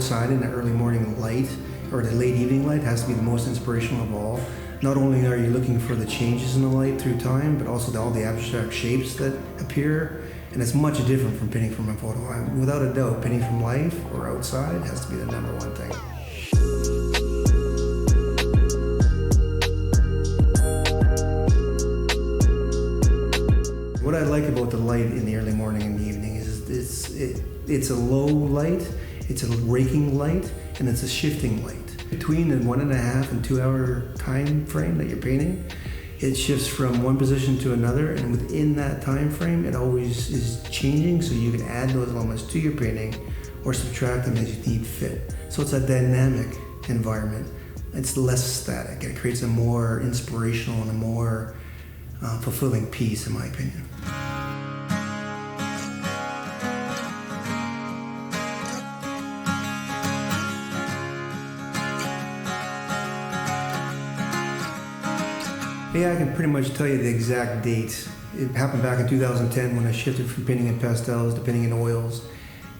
outside in the early morning light or the late evening light has to be the most inspirational of all. Not only are you looking for the changes in the light through time, but also all the abstract shapes that appear. And it's much different from painting from a photo. Without a doubt, painting from life or outside has to be the number one thing. What I like about the light in the early morning and the evening is it's a low light, it's a raking light, and it's a shifting light. Between the 1.5 and 2 hour time frame that you're painting, it shifts from one position to another, and within that time frame, it always is changing, so you can add those elements to your painting or subtract them as you need fit. So it's a dynamic environment. It's less static. It creates a more inspirational and a more fulfilling piece, in my opinion. Yeah, I can pretty much tell you the exact date. It happened back in 2010 when I shifted from painting in pastels to painting in oils.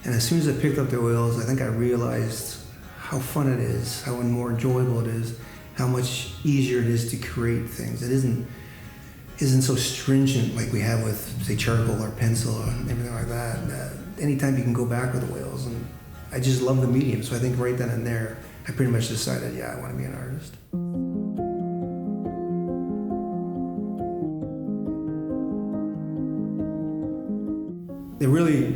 And as soon as I picked up the oils, I think I realized how fun it is, how more enjoyable it is, how much easier it is to create things. It isn't so stringent like we have with, say, charcoal or pencil and everything like that. Anytime you can go back with oils, and I just love the medium. So I think right then and there, I pretty much decided, yeah, I want to be an artist.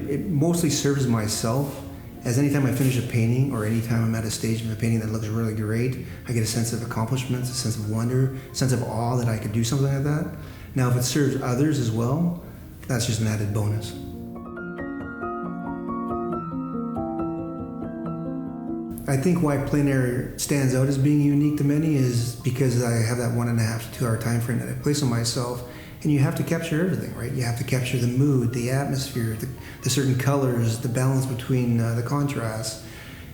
It mostly serves myself, as anytime I finish a painting or anytime I'm at a stage of a painting that looks really great, I get a sense of accomplishment, a sense of wonder, a sense of awe that I could do something like that. Now, if it serves others as well, that's just an added bonus. I think why plein air stands out as being unique to many is because I have that 1.5 to 2 hour time frame that I place on myself. And you have to capture everything, right? You have to capture the mood, the atmosphere, the certain colors, the balance between the contrasts,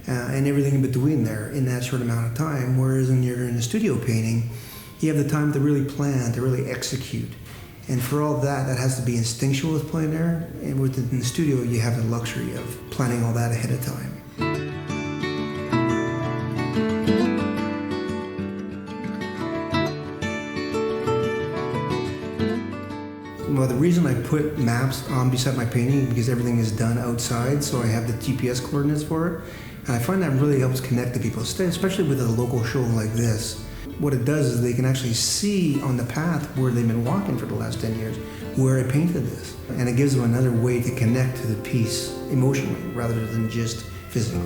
and everything in between there in that short amount of time. Whereas when you're in a studio painting, you have the time to really plan, to really execute. And for all that has to be instinctual with plein air. And within the studio, you have the luxury of planning all that ahead of time. Well, the reason I put maps on beside my painting is because everything is done outside, so I have the GPS coordinates for it. And I find that really helps connect the people, especially with a local show like this. What it does is they can actually see on the path where they've been walking for the last 10 years, where I painted this. And it gives them another way to connect to the piece emotionally, rather than just physically.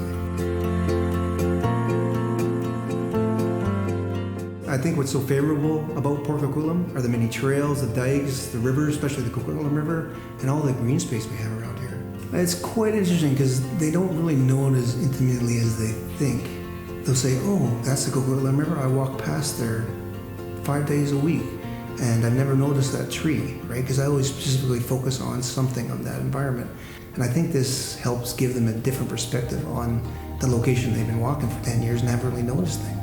I think what's so favorable about Port Coquitlam are the many trails, the dikes, the rivers, especially the Coquitlam River, and all the green space we have around here. It's quite interesting because they don't really know it as intimately as they think. They'll say, oh, that's the Coquitlam River. I walk past there 5 days a week, and I've never noticed that tree, right? Because I always specifically focus on something on that environment. And I think this helps give them a different perspective on the location they've been walking for 10 years and haven't really noticed things.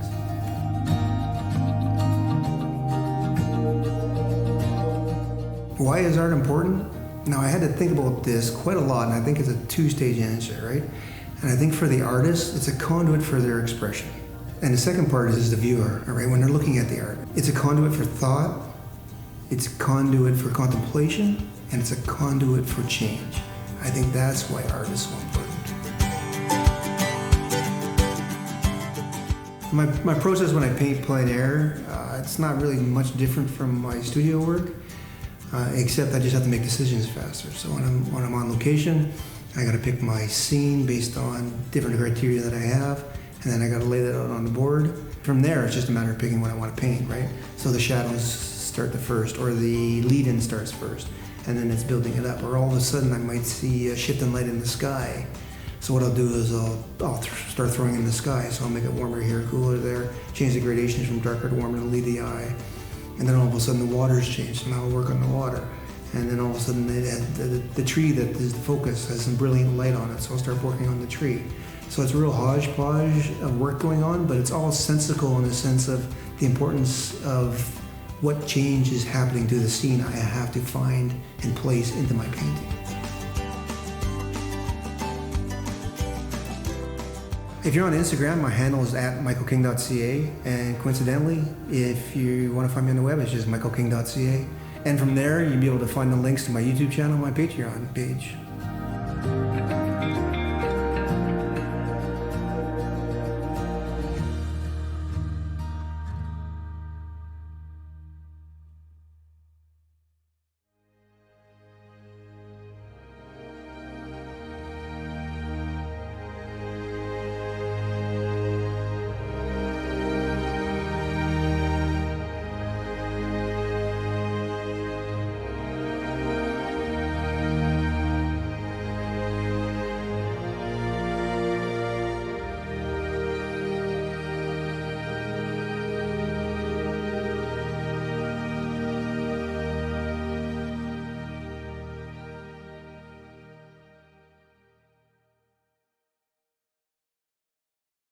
Why is art important? Now, I had to think about this quite a lot, and I think it's a 2-stage answer, right? And I think for the artist, it's a conduit for their expression. And the second part is the viewer, all right, when they're looking at the art. It's a conduit for thought, it's a conduit for contemplation, and it's a conduit for change. I think that's why art is so important. My process when I paint plein air, it's not really much different from my studio work. Except I just have to make decisions faster. So when I'm on location, I got to pick my scene based on different criteria that I have, and then I got to lay that out on the board. From there, it's just a matter of picking what I want to paint, right? So the shadows start the first, or the lead-in starts first, and then it's building it up. Or all of a sudden, I might see a shift in light in the sky. So what I'll do is I'll start throwing in the sky. So I'll make it warmer here, cooler there, change the gradations from darker to warmer to lead the eye. And then all of a sudden the water's changed, and I'll work on the water. And then all of a sudden the tree that is the focus has some brilliant light on it, so I'll start working on the tree. So it's a real hodgepodge of work going on, but it's all sensical in the sense of the importance of what change is happening to the scene I have to find and place into my painting. If you're on Instagram, my handle is at michaelking.ca, and coincidentally, if you want to find me on the web, it's just michaelking.ca. And from there, you'll be able to find the links to my YouTube channel and my Patreon page.